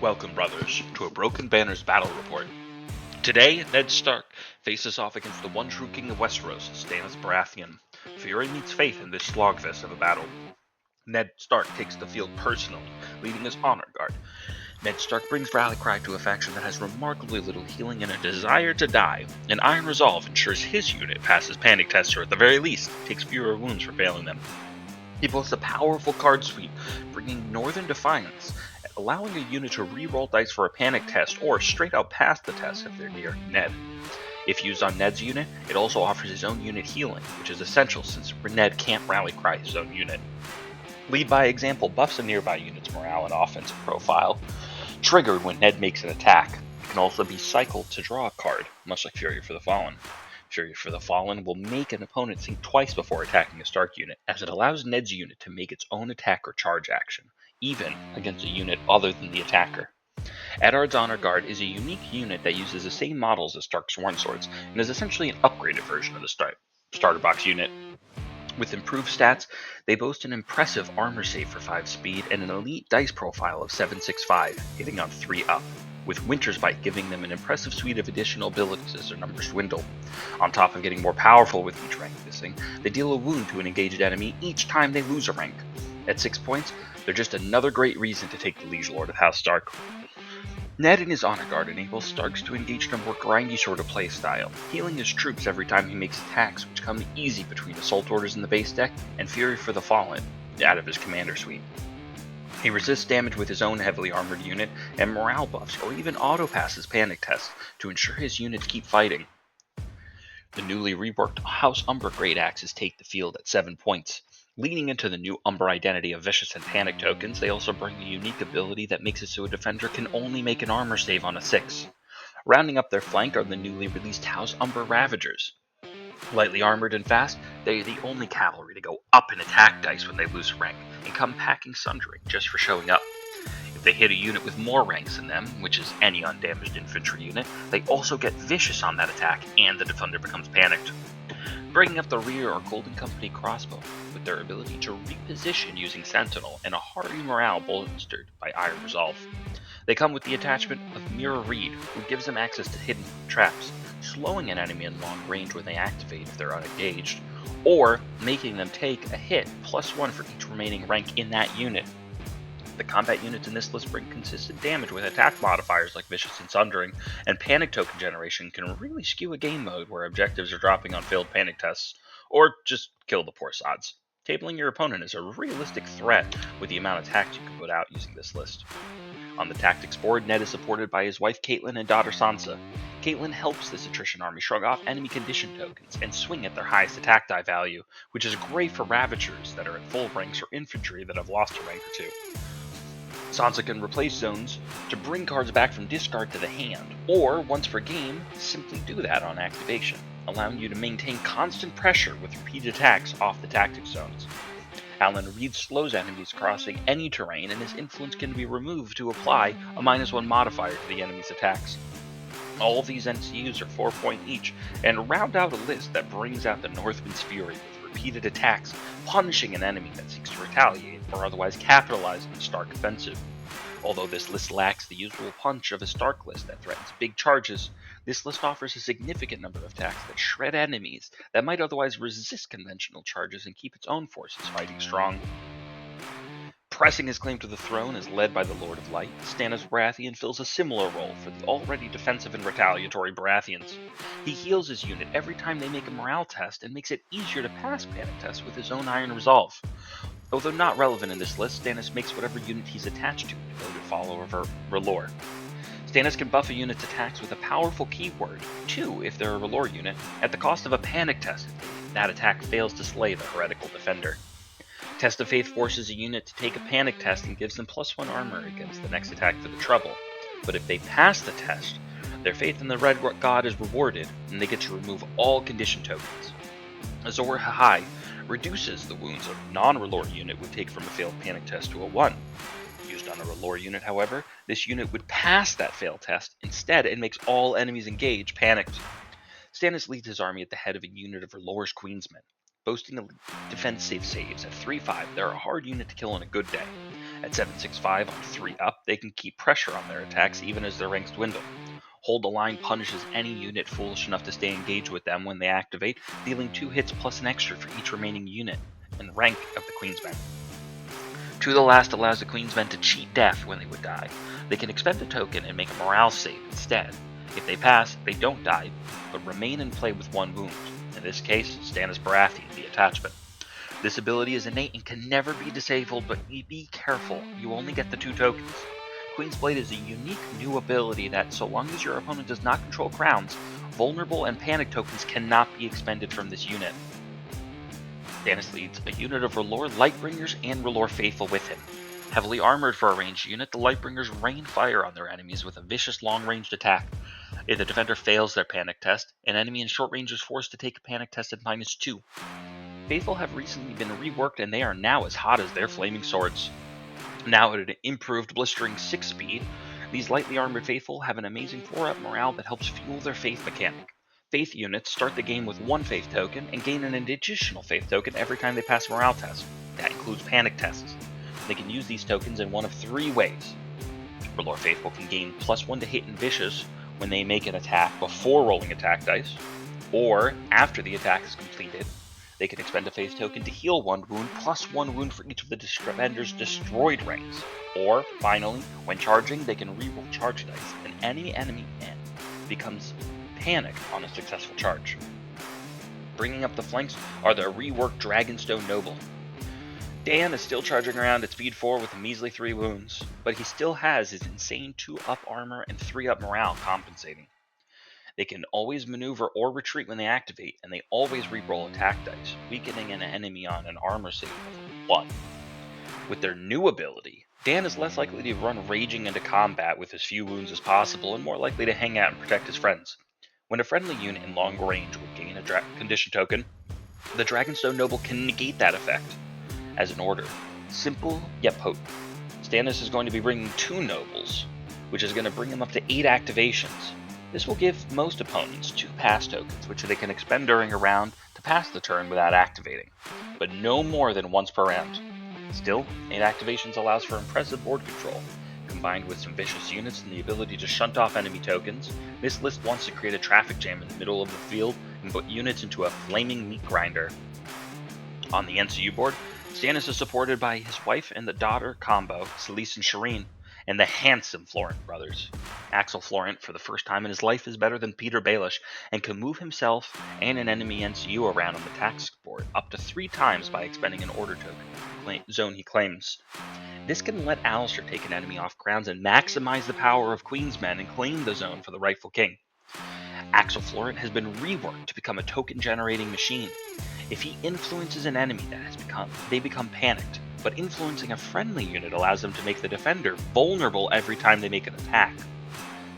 Welcome, brothers, to a Broken Banners battle report. Today, Ned Stark faces off against the one true king of Westeros, Stannis Baratheon. Fury meets faith in this slogfest of a battle. Ned Stark takes the field personally, leading his honor guard. Ned Stark brings rally cry to a faction that has remarkably little healing and a desire to die. An iron resolve ensures his unit passes panic tests, or at the very least, takes fewer wounds for failing them. He boasts a powerful card suite, bringing Northern Defiance, allowing a unit to re-roll dice for a panic test or straight out pass the test if they're near Ned. If used on Ned's unit, it also offers his own unit healing, which is essential since Ned can't rally cry his own unit. Lead by example buffs a nearby unit's morale and offensive profile, triggered when Ned makes an attack. It can also be cycled to draw a card, much like Fury for the Fallen. Fury for the Fallen will make an opponent think twice before attacking a Stark unit, as it allows Ned's unit to make its own attack or charge action, even against a unit other than the attacker. Eddard's Honor Guard is a unique unit that uses the same models as Stark's Sworn Swords, and is essentially an upgraded version of the starter box unit. With improved stats, they boast an impressive armor save for 5 speed and an elite dice profile of 765, hitting on 3 up, with Winter's Bite giving them an impressive suite of additional abilities as their numbers dwindle. On top of getting more powerful with each rank missing, they deal a wound to an engaged enemy each time they lose a rank. At 6 points, they're just another great reason to take the Liege Lord of House Stark. Ned and his Honor Guard enables Starks to engage in a more grindy sort of playstyle, healing his troops every time he makes attacks, which come easy between Assault Orders in the base deck and Fury for the Fallen out of his Commander suite. He resists damage with his own heavily armored unit, and morale buffs, or even auto-passes panic tests to ensure his units keep fighting. The newly reworked House Umber Great Axes take the field at 7 points. Leading into the new Umber identity of Vicious and Panic tokens, they also bring a unique ability that makes it so a defender can only make an armor save on a 6. Rounding up their flank are the newly released House Umber Ravagers. Lightly armored and fast, they are the only cavalry to go up in attack dice when they lose rank, and come packing Sundering just for showing up. If they hit a unit with more ranks than them, which is any undamaged infantry unit, they also get Vicious on that attack, and the defender becomes panicked. Bringing up the rear are Golden Company Crossbow, with their ability to reposition using Sentinel, and a hearty morale bolstered by Iron Resolve. They come with the attachment of Mirror Reed, who gives them access to hidden traps, slowing an enemy in long range when they activate if they're unengaged, or making them take a hit +1 for each remaining rank in that unit. The combat units in this list bring consistent damage with attack modifiers like Vicious and Sundering, and Panic Token generation can really skew a game mode where objectives are dropping on failed panic tests, or just kill the poor sods. Tabling your opponent is a realistic threat with the amount of attacks you can put out using this list. On the tactics board, Ned is supported by his wife Caitlyn and daughter Sansa. Caitlyn helps this attrition army shrug off enemy condition tokens and swing at their highest attack die value, which is great for Ravagers that are at full ranks or infantry that have lost a rank or 2. Sansa can replace zones to bring cards back from discard to the hand, or once per game, simply do that on activation, allowing you to maintain constant pressure with repeated attacks off the tactic zones. Alan Reed slows enemies crossing any terrain, and his influence can be removed to apply a -1 modifier to the enemy's attacks. All of these NCUs are 4 point each, and round out a list that brings out the Northman's Fury with repeated attacks, punishing an enemy that seeks to retaliate or otherwise capitalize on the Stark offensive. Although this list lacks the usual punch of a Stark list that threatens big charges, this list offers a significant number of attacks that shred enemies that might otherwise resist conventional charges and keep its own forces fighting strong. Pressing his claim to the throne as led by the Lord of Light, Stannis Baratheon fills a similar role for the already defensive and retaliatory Baratheons. He heals his unit every time they make a morale test and makes it easier to pass panic tests with his own Iron Resolve. Although not relevant in this list, Stannis makes whatever unit he's attached to a devoted follower of R'hllor. Stannis can buff a unit's attacks with a powerful keyword, 2 if they're a R'hllor unit, at the cost of a panic test if that attack fails to slay the heretical defender. Test of Faith forces a unit to take a panic test and gives them +1 armor against the next attack for the trouble, but if they pass the test, their faith in the Red God is rewarded, and they get to remove all condition tokens. Azor Ahai reduces the wounds a non-R'hllor unit would take from a failed panic test to a 1. Used on a R'hllor unit, however, this unit would pass that failed test instead and makes all enemies engaged panicked. Stannis leads his army at the head of a unit of R'hllor's Queensmen. Boasting a defense saves at 3-5, they're a hard unit to kill on a good day. At 765 on 3 up, they can keep pressure on their attacks even as their ranks dwindle. Hold the Line punishes any unit foolish enough to stay engaged with them when they activate, dealing 2 hits plus an extra for each remaining unit and rank of the Queensmen. To the Last allows the Queensmen to cheat death when they would die. They can expend a token and make a morale save instead. If they pass, they don't die, but remain in play with 1 wound. In this case, Stannis Baratheon, the attachment. This ability is innate and can never be disabled, but be careful, you only get the 2 tokens. Queen's Blade is a unique new ability that, so long as your opponent does not control crowns, vulnerable and panic tokens cannot be expended from this unit. Stannis leads a unit of R'hllor Lightbringers and R'hllor Faithful with him. Heavily armored for a ranged unit, the Lightbringers rain fire on their enemies with a vicious long-ranged attack. If the defender fails their panic test, an enemy in short range is forced to take a panic test at -2. Faithful have recently been reworked and they are now as hot as their flaming swords. Now at an improved blistering 6 speed, these lightly armored Faithful have an amazing 4-up morale that helps fuel their Faith mechanic. Faith units start the game with 1 Faith token and gain an additional Faith token every time they pass a morale test. That includes panic tests. They can use these tokens in one of 3 ways. R'hllor Faithful can gain +1 to hit and vicious when they make an attack before rolling attack dice, or after the attack is completed. They can expend a Faith token to heal 1 wound +1 wound for each of the defender's destroyed ranks. Or, finally, when charging, they can reroll charge dice, and any enemy becomes panicked on a successful charge. Bringing up the flanks are the reworked Dragonstone Noble. Dan is still charging around at speed 4 with a measly 3 wounds, but he still has his insane 2-up armor and 3-up morale compensating. They can always maneuver or retreat when they activate, and they always reroll attack dice, weakening an enemy on an armor save of 1. With their new ability, Dan is less likely to run raging into combat with as few wounds as possible and more likely to hang out and protect his friends. When a friendly unit in long range would gain a condition token, the Dragonstone Noble can negate that effect as an order. Simple yet potent. Stannis is going to be bringing 2 nobles, which is going to bring him up to 8 activations. This will give most opponents 2 pass tokens, which they can expend during a round to pass the turn without activating, but no more than once per round. Still, 8 activations allows for impressive board control. Combined with some vicious units and the ability to shunt off enemy tokens, this list wants to create a traffic jam in the middle of the field and put units into a flaming meat grinder. On the NCU board, Stannis is supported by his wife and the daughter combo, Stannis and Shireen, and the handsome Florent brothers. Axel Florent, for the first time in his life, is better than Peter Baelish and can move himself and an enemy NCU around on the task board up to 3 times by expending an order token zone he claims. This can let Alistair take an enemy off grounds and maximize the power of Queensmen and claim the zone for the rightful king. Axel Florent has been reworked to become a token-generating machine. If he influences an enemy they become panicked, but influencing a friendly unit allows them to make the defender vulnerable every time they make an attack.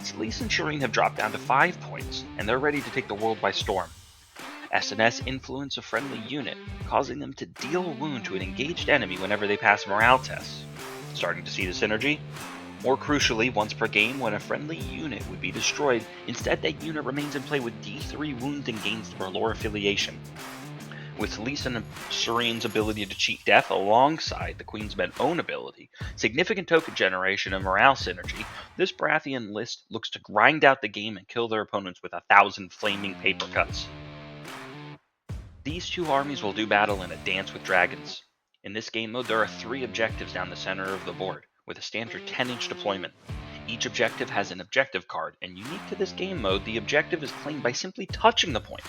Stannis and Shireen have dropped down to 5 points, and they're ready to take the world by storm. SNS influence a friendly unit, causing them to deal a wound to an engaged enemy whenever they pass morale tests. Starting to see the synergy? More crucially, once per game, when a friendly unit would be destroyed, instead that unit remains in play with D3 wounds and gains the R'hllor affiliation. With Stannis and Shireen's ability to cheat death alongside the Queensmen's own ability, significant token generation and morale synergy, this Baratheon list looks to grind out the game and kill their opponents with 1,000 flaming paper cuts. These 2 armies will do battle in a Dance with Dragons. In this game mode, there are 3 objectives down the center of the board, with a standard 10-inch deployment. Each objective has an objective card, and unique to this game mode, the objective is claimed by simply touching the point.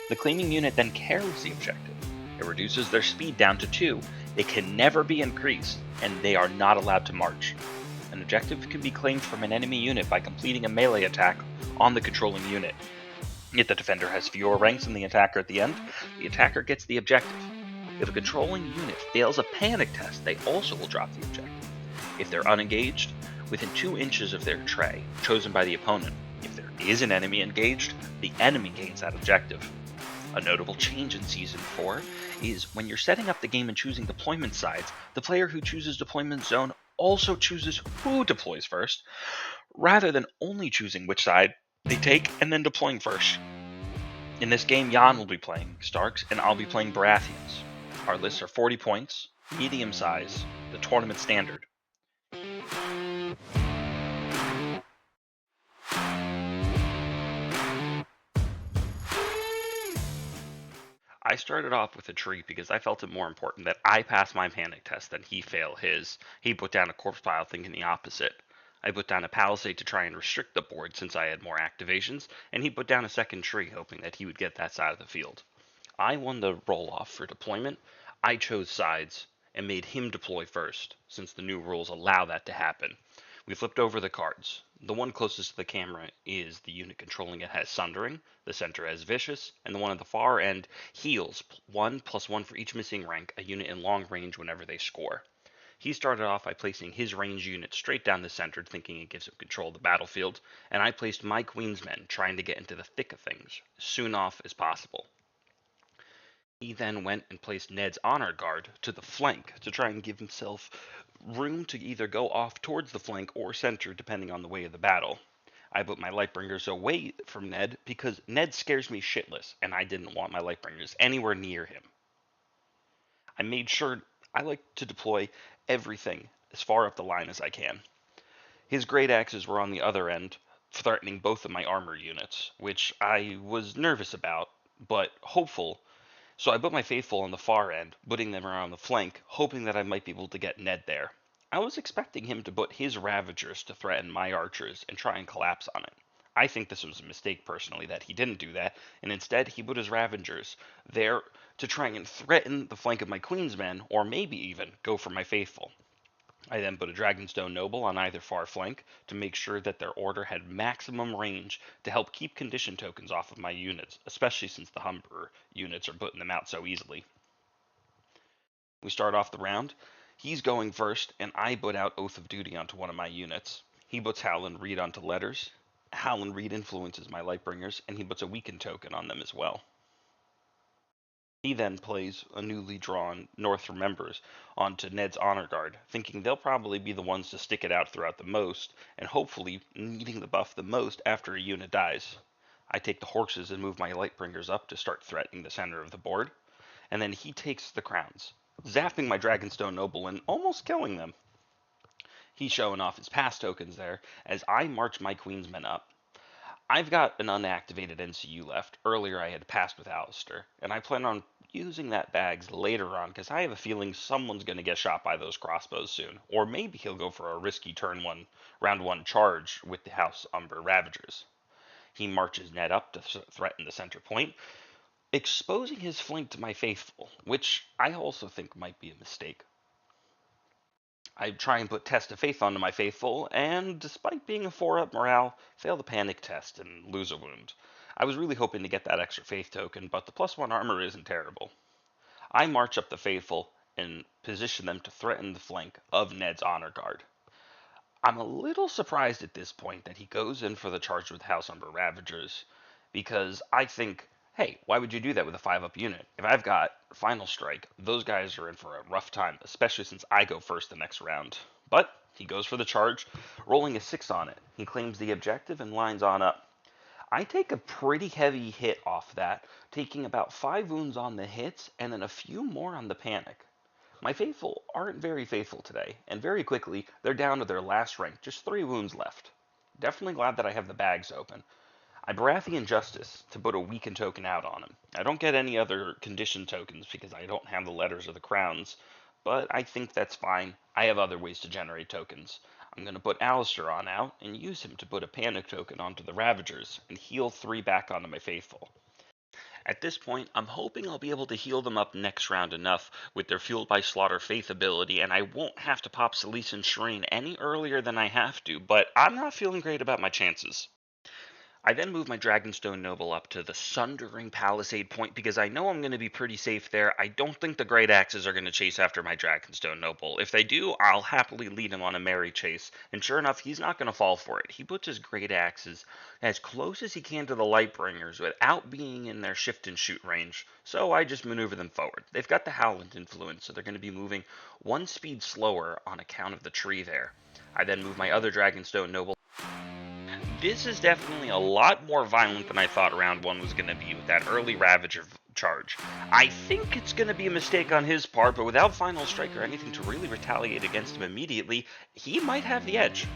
The claiming unit then carries the objective. It reduces their speed down to 2, they can never be increased, and they are not allowed to march. An objective can be claimed from an enemy unit by completing a melee attack on the controlling unit. If the defender has fewer ranks than the attacker at the end, the attacker gets the objective. If a controlling unit fails a panic test, they also will drop the objective. If they're unengaged, within 2 inches of their tray, chosen by the opponent. If there is an enemy engaged, the enemy gains that objective. A notable change in Season 4 is when you're setting up the game and choosing deployment sides, the player who chooses deployment zone also chooses who deploys first, rather than only choosing which side they take and then deploying first. In this game, Jan will be playing Starks and I'll be playing Baratheons. Our lists are 40 points, medium size, the tournament standard. I started off with a tree because I felt it more important that I pass my panic test than he fail his. He put down a corpse pile thinking the opposite. I put down a palisade to try and restrict the board since I had more activations, and he put down a second tree hoping that he would get that side of the field. I won the roll-off for deployment. I chose sides and made him deploy first, since the new rules allow that to happen. We flipped over the cards. The one closest to the camera is the unit controlling it has Sundering, the center has Vicious, and the one at the far end heals 1+1 for each missing rank, a unit in long range whenever they score. He started off by placing his range unit straight down the center, thinking it gives him control of the battlefield, and I placed my Queen's men, trying to get into the thick of things, as soon off as possible. He then went and placed Ned's honor guard to the flank to try and give himself room to either go off towards the flank or center depending on the way of the battle. I put my Lightbringers away from Ned because Ned scares me shitless and I didn't want my Lightbringers anywhere near him. I made sure I like to deploy everything as far up the line as I can. His great axes were on the other end, threatening both of my armor units, which I was nervous about, but hopeful. So I put my faithful on the far end, putting them around the flank, hoping that I might be able to get Ned there. I was expecting him to put his Ravagers to threaten my archers and try and collapse on it. I think this was a mistake personally that he didn't do that, and instead he put his Ravagers there to try and threaten the flank of my Queen's men, or maybe even go for my faithful. I then put a Dragonstone Noble on either far flank to make sure that their order had maximum range to help keep condition tokens off of my units, especially since the Umber units are putting them out so easily. We start off the round. He's going first, and I put out Oath of Duty onto one of my units. He puts Howland Reed onto letters. Howland Reed influences my Lightbringers, and he puts a weakened token on them as well. He then plays a newly drawn North Remembers onto Ned's Honor Guard, thinking they'll probably be the ones to stick it out throughout the most, and hopefully needing the buff the most after a unit dies. I take the horses and move my Lightbringers up to start threatening the center of the board, and then he takes the crowns, zapping my Dragonstone Noble and almost killing them. He's showing off his pass tokens there as I march my Queen's men up. I've got an unactivated NCU left. Earlier I had passed with Alistair, and I plan on using that bags later on because I have a feeling someone's going to get shot by those crossbows soon. Or maybe he'll go for a risky round one charge with the House Umber Ravagers. He marches Ned up to threaten the center point, exposing his flank to my faithful, which I also think might be a mistake. I try and put Test of Faith onto my faithful, and despite being a 4-up morale, fail the panic test and lose a wound. I was really hoping to get that extra faith token, but the +1 armor isn't terrible. I march up the faithful and position them to threaten the flank of Ned's Honor Guard. I'm a little surprised at this point that he goes in for the charge with House Umber Ravagers, because I think, hey, why would you do that with a 5-up unit? If I've got Final Strike, those guys are in for a rough time, especially since I go first the next round. But he goes for the charge, rolling a 6 on it. He claims the objective and lines on up. I take a pretty heavy hit off that, taking about 5 wounds on the hits and then a few more on the panic. My faithful aren't very faithful today, and very quickly they're down to their last rank, just 3 wounds left. Definitely glad that I have the bags open. I Baratheon Justice to put a weakened token out on him. I don't get any other condition tokens because I don't have the letters or the crowns, but I think that's fine. I have other ways to generate tokens. I'm going to put Alistair on out and use him to put a panic token onto the Ravagers and heal 3 back onto my faithful. At this point, I'm hoping I'll be able to heal them up next round enough with their Fueled by Slaughter Faith ability, and I won't have to pop Selyse and Shireen any earlier than I have to, but I'm not feeling great about my chances. I then move my Dragonstone Noble up to the Sundering Palisade point because I know I'm going to be pretty safe there. I don't think the Great Axes are going to chase after my Dragonstone Noble. If they do, I'll happily lead him on a merry chase. And sure enough, he's not going to fall for it. He puts his Great Axes as close as he can to the Lightbringers without being in their shift and shoot range. So I just maneuver them forward. They've got the Howland influence, so they're going to be moving 1 speed slower on account of the tree there. I then move my other Dragonstone Noble. This is definitely a lot more violent than I thought round 1 was going to be with that early Ravager charge. I think it's going to be a mistake on his part, but without Final Strike or anything to really retaliate against him immediately, he might have the edge.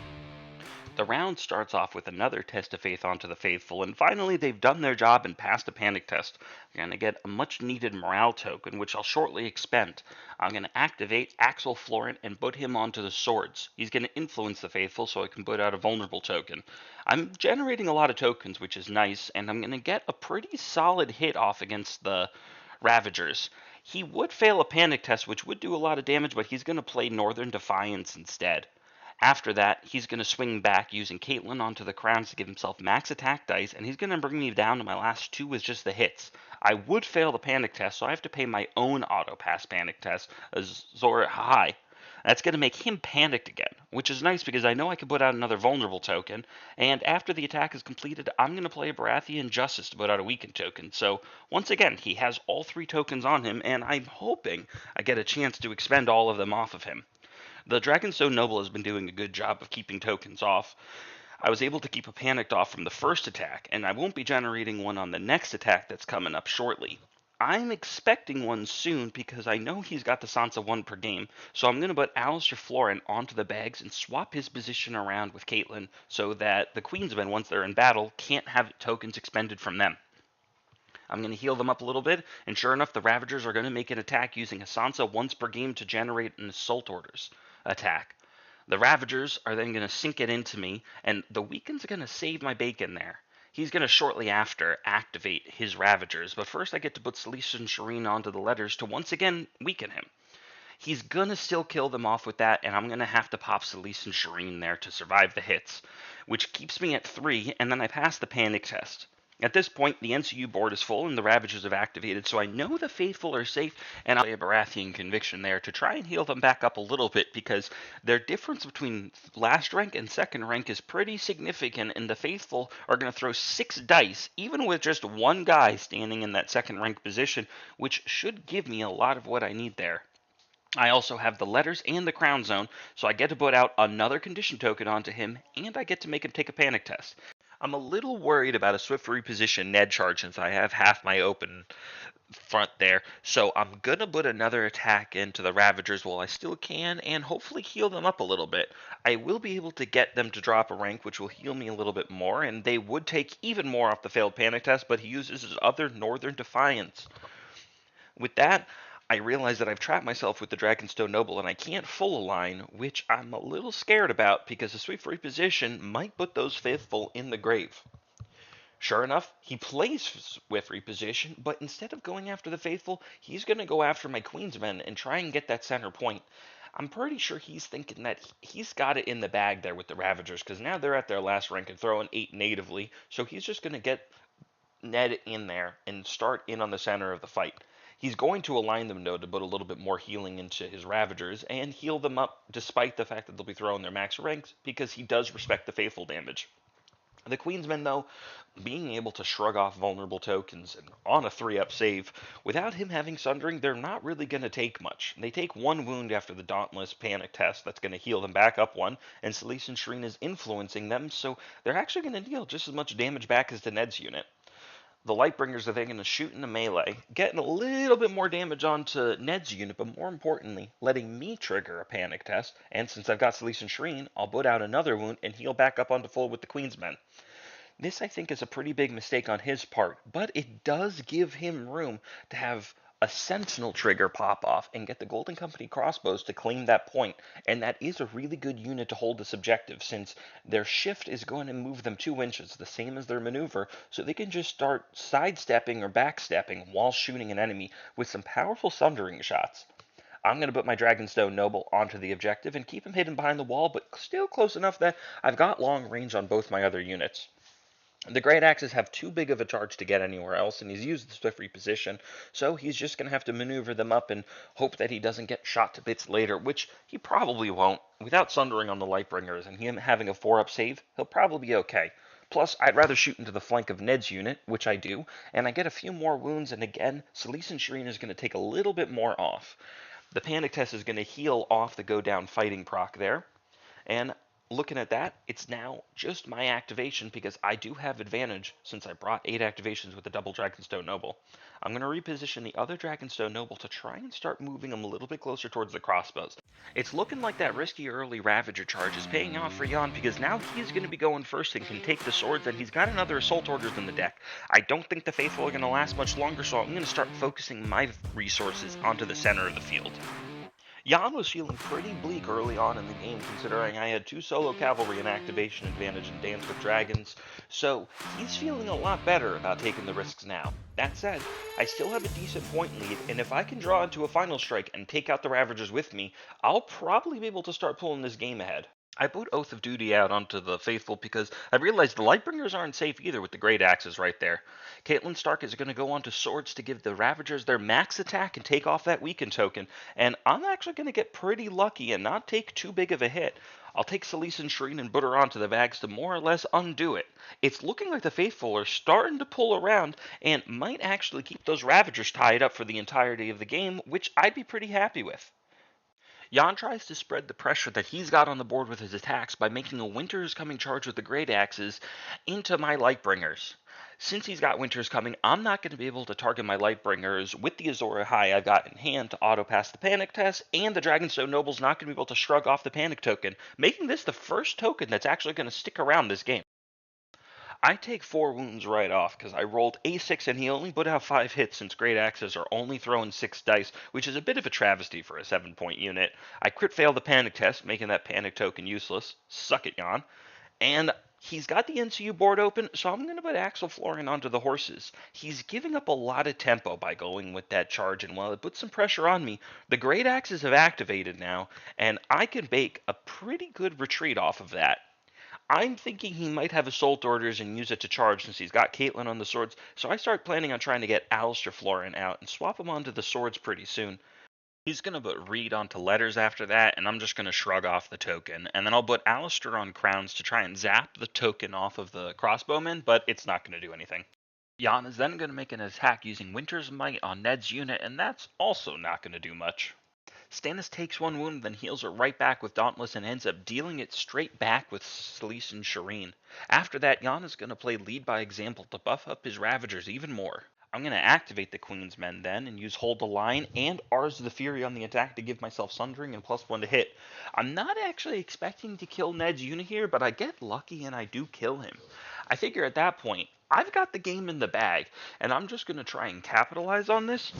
The round starts off with another test of faith onto the faithful, and finally they've done their job and passed a panic test. I'm going to get a much needed morale token, which I'll shortly expend. I'm going to activate Axel Florent and put him onto the swords. He's going to influence the faithful so I can put out a vulnerable token. I'm generating a lot of tokens, which is nice, and I'm going to get a pretty solid hit off against the Ravagers. He would fail a panic test, which would do a lot of damage, but he's going to play Northern Defiance instead. After that, he's going to swing back using Caitlyn onto the crowns to give himself max attack dice, and he's going to bring me down to my last two with just the hits. I would fail the panic test, so I have to pay my own auto pass panic test, Zora High. That's going to make him panicked again, which is nice because I know I can put out another vulnerable token, and after the attack is completed, I'm going to play a Baratheon Justice to put out a weakened token. So, once again, he has all three tokens on him, and I'm hoping I get a chance to expend all of them off of him. The Dragonstone Noble has been doing a good job of keeping tokens off. I was able to keep a panicked off from the first attack, and I won't be generating one on the next attack that's coming up shortly. I'm expecting one soon because I know he's got the Sansa 1 per game, so I'm going to put Alistair Florent onto the bags and swap his position around with Caitlyn so that the Queensmen, once they're in battle, can't have tokens expended from them. I'm going to heal them up a little bit, and sure enough, the Ravagers are going to make an attack using a Sansa once per game to generate an Assault Orders attack. The Ravagers are then going to sink it into me, and the Weaken's going to save my bacon there. He's going to shortly after activate his Ravagers, but first I get to put Selyse and Shireen onto the letters to once again weaken him. He's going to still kill them off with that, and I'm going to have to pop Selyse and Shireen there to survive the hits, which keeps me at 3, and then I pass the panic test. At this point, the NCU board is full and the Ravagers have activated, so I know the faithful are safe, and I'll play a Baratheon Conviction there to try and heal them back up a little bit, because their difference between last rank and second rank is pretty significant, and the faithful are going to throw 6 dice, even with just one guy standing in that second rank position, which should give me a lot of what I need there. I also have the letters and the crown zone, so I get to put out another condition token onto him, and I get to make him take a panic test. I'm a little worried about a swift reposition Ned charge since I have half my open front there, so I'm going to put another attack into the Ravagers while I still can, and hopefully heal them up a little bit. I will be able to get them to drop a rank, which will heal me a little bit more, and they would take even more off the failed panic test, but he uses his other Northern Defiance. With that, I realize that I've trapped myself with the Dragonstone Noble and I can't full align, which I'm a little scared about because a swift reposition might put those faithful in the grave. Sure enough, he plays swift reposition, but instead of going after the faithful, he's going to go after my Queensmen and try and get that center point. I'm pretty sure he's thinking that he's got it in the bag there with the Ravagers, because now they're at their last rank and throwing 8 natively, so he's just going to get Ned in there and start in on the center of the fight. He's going to align them, though, to put a little bit more healing into his Ravagers and heal them up despite the fact that they'll be throwing their max ranks because he does respect the faithful damage. The Queensmen, though, being able to shrug off vulnerable tokens and on a 3-up save, without him having Sundering, they're not really going to take much. They take 1 wound after the Dauntless panic test that's going to heal them back up 1, and Selyse and Shireen is influencing them, so they're actually going to deal just as much damage back as the Ned's unit. The Lightbringers are then going to shoot in the melee, getting a little bit more damage onto Ned's unit, but more importantly, letting me trigger a panic test, and since I've got Selyse and Shireen, I'll put out another wound and heal back up onto full with the Queensmen. This, I think, is a pretty big mistake on his part, but it does give him room to have a Sentinel trigger pop off and get the Golden Company crossbows to claim that point, and that is a really good unit to hold this objective since their shift is going to move them 2 inches, the same as their maneuver, so they can just start sidestepping or backstepping while shooting an enemy with some powerful sundering shots. I'm going to put my Dragonstone Noble onto the objective and keep him hidden behind the wall, but still close enough that I've got long range on both my other units. The Great Axes have too big of a charge to get anywhere else, and he's used the swift reposition, so he's just going to have to maneuver them up and hope that he doesn't get shot to bits later, which he probably won't. Without Sundering on the Lightbringers and him having a 4-up save, he'll probably be okay. Plus, I'd rather shoot into the flank of Ned's unit, which I do, and I get a few more wounds, and again, Selyse and Shireen is going to take a little bit more off. The panic test is going to heal off the go down fighting proc there, and looking at that, it's now just my activation because I do have advantage since I brought 8 activations with the double Dragonstone Noble. I'm going to reposition the other Dragonstone Noble to try and start moving him a little bit closer towards the crossbows. It's looking like that risky early Ravager charge is paying off for Jan because now he's going to be going first and can take the swords, and he's got another Assault Orders in the deck. I don't think the Faithful are going to last much longer, so I'm going to start focusing my resources onto the center of the field. Jan was feeling pretty bleak early on in the game, considering I had 2 solo cavalry and activation advantage and Dance with Dragons, so he's feeling a lot better about taking the risks now. That said, I still have a decent point lead, and if I can draw into a final strike and take out the Ravagers with me, I'll probably be able to start pulling this game ahead. I put Oath of Duty out onto the Faithful because I realized the Lightbringers aren't safe either with the Great Axes right there. Caitlyn Stark is going to go onto Swords to give the Ravagers their max attack and take off that weaken token, and I'm actually going to get pretty lucky and not take too big of a hit. I'll take Selyse and Shireen and put her onto the Vags to more or less undo it. It's looking like the Faithful are starting to pull around and might actually keep those Ravagers tied up for the entirety of the game, which I'd be pretty happy with. Jan tries to spread the pressure that he's got on the board with his attacks by making a Winter's Coming charge with the Great Axes into my Lightbringers. Since he's got Winter's Coming, I'm not going to be able to target my Lightbringers with the Azor Ahai I've got in hand to auto-pass the Panic test, and the Dragonstone Noble's not going to be able to shrug off the Panic token, making this the first token that's actually going to stick around this game. I take 4 wounds right off because I rolled a6 and he only put out 5 hits since Great Axes are only throwing 6 dice, which is a bit of a travesty for a 7-point unit. I crit failed the Panic test, making that Panic token useless. Suck it, Jan. And he's got the NCU board open, so I'm going to put Axel Florian onto the horses. He's giving up a lot of tempo by going with that charge, and while it puts some pressure on me, the Great Axes have activated now, and I can bake a pretty good retreat off of that. I'm thinking he might have Assault Orders and use it to charge since he's got Caitlyn on the swords, so I start planning on trying to get Alistair Florian out and swap him onto the swords pretty soon. He's going to put Reed onto letters after that, and I'm just going to shrug off the token. And then I'll put Alistair on crowns to try and zap the token off of the crossbowman, but it's not going to do anything. Jan is then going to make an attack using Winter's Might on Ned's unit, and that's also not going to do much. Stannis takes 1 wound, then heals her right back with Dauntless and ends up dealing it straight back with Selyse and Shireen. After that, Jan is going to play Lead by Example to buff up his Ravagers even more. I'm going to activate the Queen's Men then and use Hold the Line and Ars of the Fury on the attack to give myself Sundering and +1 to hit. I'm not actually expecting to kill Ned's unit here, but I get lucky and I do kill him. I figure at that point, I've got the game in the bag, and I'm just going to try and capitalize on this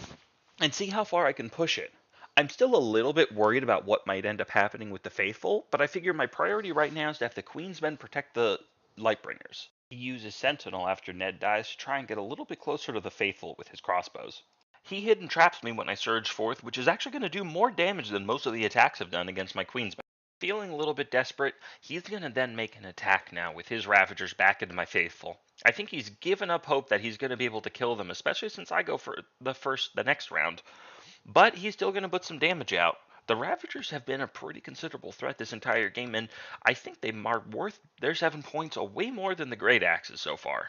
and see how far I can push it. I'm still a little bit worried about what might end up happening with the Faithful, but I figure my priority right now is to have the Queen's Men protect the Lightbringers. He uses Sentinel after Ned dies to try and get a little bit closer to the Faithful with his crossbows. He hidden traps me when I surge forth, which is actually going to do more damage than most of the attacks have done against my Queen's Men. Feeling a little bit desperate, he's going to then make an attack now with his Ravagers back into my Faithful. I think he's given up hope that he's going to be able to kill them, especially since I go for the next round. But he's still going to put some damage out. The Ravagers have been a pretty considerable threat this entire game, and I think they are worth their 7 points way more than the Great Axes so far.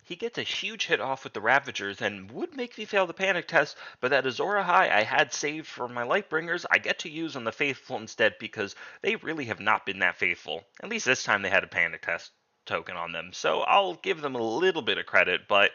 He gets a huge hit off with the Ravagers and would make me fail the Panic test, but that Azor Ahai I had saved for my Lightbringers I get to use on the Faithful instead because they really have not been that faithful. At least this time they had a Panic test token on them, so I'll give them a little bit of credit, but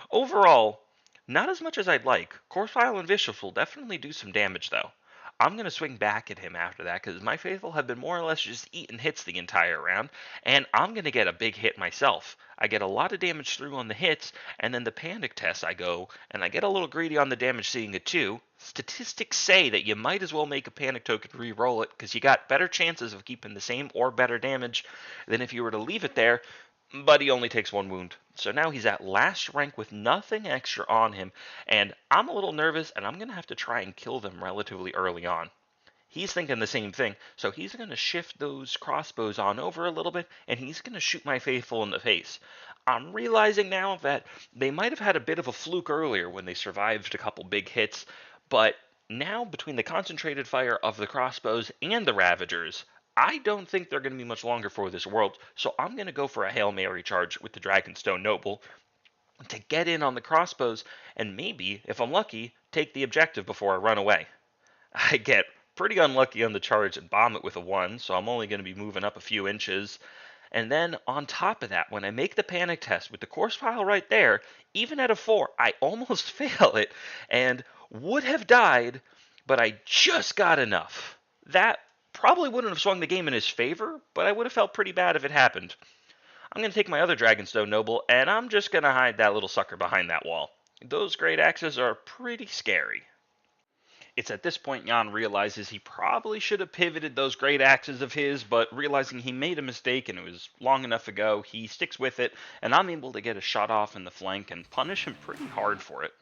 overall, not as much as I'd like. Corpsefile and Vicious will definitely do some damage, though. I'm going to swing back at him after that, because my Faithful have been more or less just eating hits the entire round, and I'm going to get a big hit myself. I get a lot of damage through on the hits, and then the Panic test I go, and I get a little greedy on the damage seeing it too. Statistics say that you might as well make a Panic token re-roll it, because you got better chances of keeping the same or better damage than if you were to leave it there, but he only takes 1 wound. So now he's at last rank with nothing extra on him, and I'm a little nervous, and I'm going to have to try and kill them relatively early on. He's thinking the same thing, so he's going to shift those crossbows on over a little bit, and he's going to shoot my Faithful in the face. I'm realizing now that they might have had a bit of a fluke earlier when they survived a couple big hits, but now between the concentrated fire of the crossbows and the Ravagers, I don't think they're going to be much longer for this world, so I'm going to go for a Hail Mary charge with the Dragonstone Noble to get in on the crossbows and maybe, if I'm lucky, take the objective before I run away. I get pretty unlucky on the charge and bomb it with a 1, so I'm only going to be moving up a few inches. And then on top of that, when I make the panic test with the course pile right there, even at a 4, I almost fail it and would have died, but I just got enough. That probably wouldn't have swung the game in his favor, but I would have felt pretty bad if it happened. I'm going to take my other Dragonstone Noble, and I'm just going to hide that little sucker behind that wall. Those great axes are pretty scary. It's at this point Jan realizes he probably should have pivoted those great axes of his, but realizing he made a mistake and it was long enough ago, he sticks with it, and I'm able to get a shot off in the flank and punish him pretty hard for it.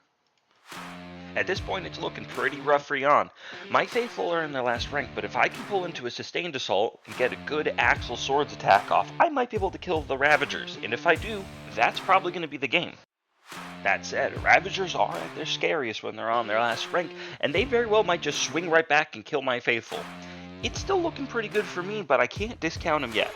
At this point, it's looking pretty rough for Jan. My faithful are in their last rank, but if I can pull into a sustained assault and get a good Axel Swords attack off, I might be able to kill the Ravagers, and if I do, that's probably going to be the game. That said, Ravagers are at their scariest when they're on their last rank, and they very well might just swing right back and kill my faithful. It's still looking pretty good for me, but I can't discount him yet.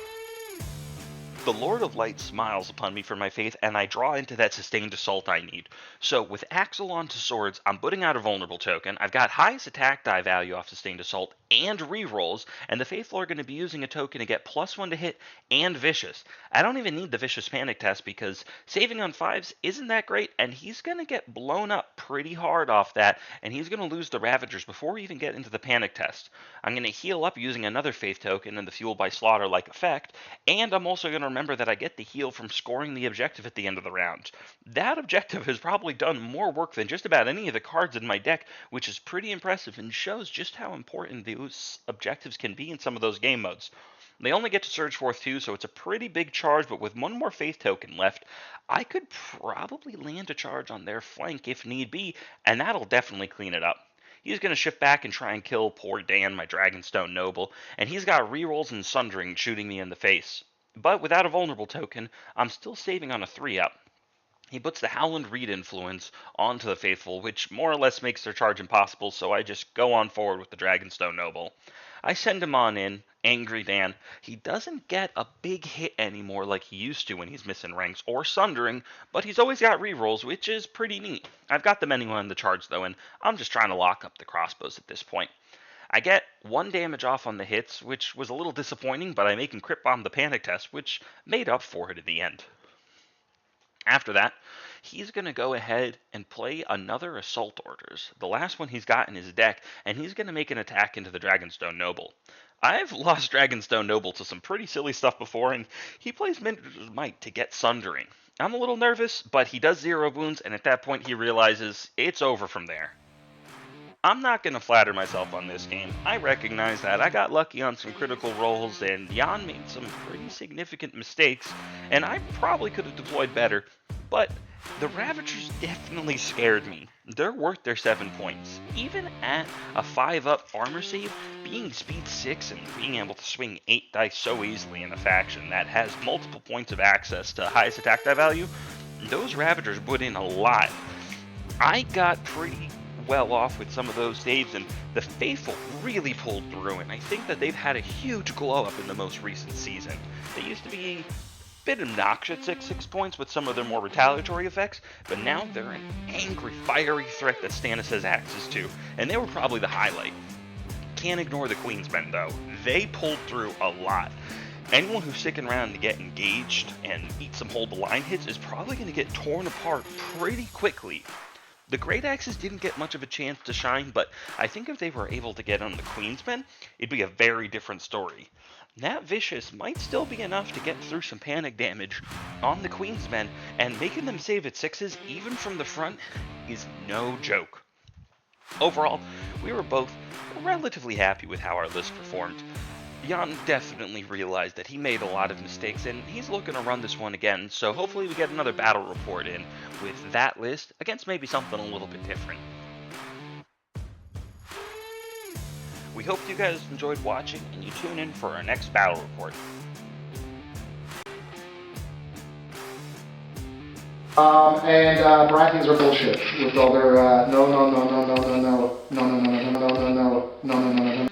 The Lord of Light smiles upon me for my faith, and I draw into that sustained assault I need. So with Axel onto swords, I'm putting out a vulnerable token. I've got highest attack die value off sustained assault and rerolls, and the faithful are going to be using a token to get +1 to hit and vicious. I don't even need the vicious panic test because saving on 5s isn't that great, and he's going to get blown up pretty hard off that, and he's going to lose the Ravagers before we even get into the panic test. I'm going to heal up using another faith token and the Fuel by Slaughter-like effect, and I'm also going to remember that I get the heal from scoring the objective at the end of the round. That objective has probably done more work than just about any of the cards in my deck, which is pretty impressive and shows just how important those objectives can be in some of those game modes. They only get to Surge Forth too, so it's a pretty big charge, but with one more faith token left, I could probably land a charge on their flank if need be, and that'll definitely clean it up. He's going to shift back and try and kill poor Dan, my Dragonstone Noble, and he's got rerolls and Sundering shooting me in the face. But without a vulnerable token, I'm still saving on a 3-up. He puts the Howland Reed influence onto the faithful, which more or less makes their charge impossible, so I just go on forward with the Dragonstone Noble. I send him on in, Angry Dan. He doesn't get a big hit anymore like he used to when he's missing ranks or Sundering, but he's always got rerolls, which is pretty neat. I've got them anyway on the charge though, and I'm just trying to lock up the crossbows at this point. I get 1 damage off on the hits, which was a little disappointing, but I make him crit bomb the panic test, which made up for it in the end. After that, he's going to go ahead and play another Assault Orders, the last one he's got in his deck, and he's going to make an attack into the Dragonstone Noble. I've lost Dragonstone Noble to some pretty silly stuff before, and he plays Minotaur's Might to get Sundering. I'm a little nervous, but he does 0 wounds, and at that point he realizes it's over from there. I'm not going to flatter myself on this game. I recognize that. I got lucky on some critical rolls, and Jan made some pretty significant mistakes, and I probably could have deployed better, but the Ravagers definitely scared me. They're worth their 7 points. Even at a 5-up armor save, being speed 6 and being able to swing 8 dice so easily in a faction that has multiple points of access to highest attack die value, those Ravagers put in a lot. I got pretty well off with some of those saves, and the faithful really pulled through, and I think that they've had a huge glow up in the most recent season. They used to be a bit obnoxious at 6 points with some of their more retaliatory effects, but now they're an angry, fiery threat that Stannis has access to, and they were probably the highlight. Can't ignore the Queensmen though. They pulled through a lot. Anyone who's sticking around to get engaged and eat some hold the line hits is probably going to get torn apart pretty quickly. The Great Axes didn't get much of a chance to shine, but I think if they were able to get on the Queensmen, it'd be a very different story. That Vicious might still be enough to get through some panic damage on the Queensmen, and making them save at 6s, even from the front, is no joke. Overall, we were both relatively happy with how our list performed. Jan definitely realized that he made a lot of mistakes, and he's looking to run this one again, so hopefully we get another battle report in with that list against maybe something a little bit different. We hope you guys enjoyed watching, and you tune in for our next battle report. Baratheons are bullshit with all their no.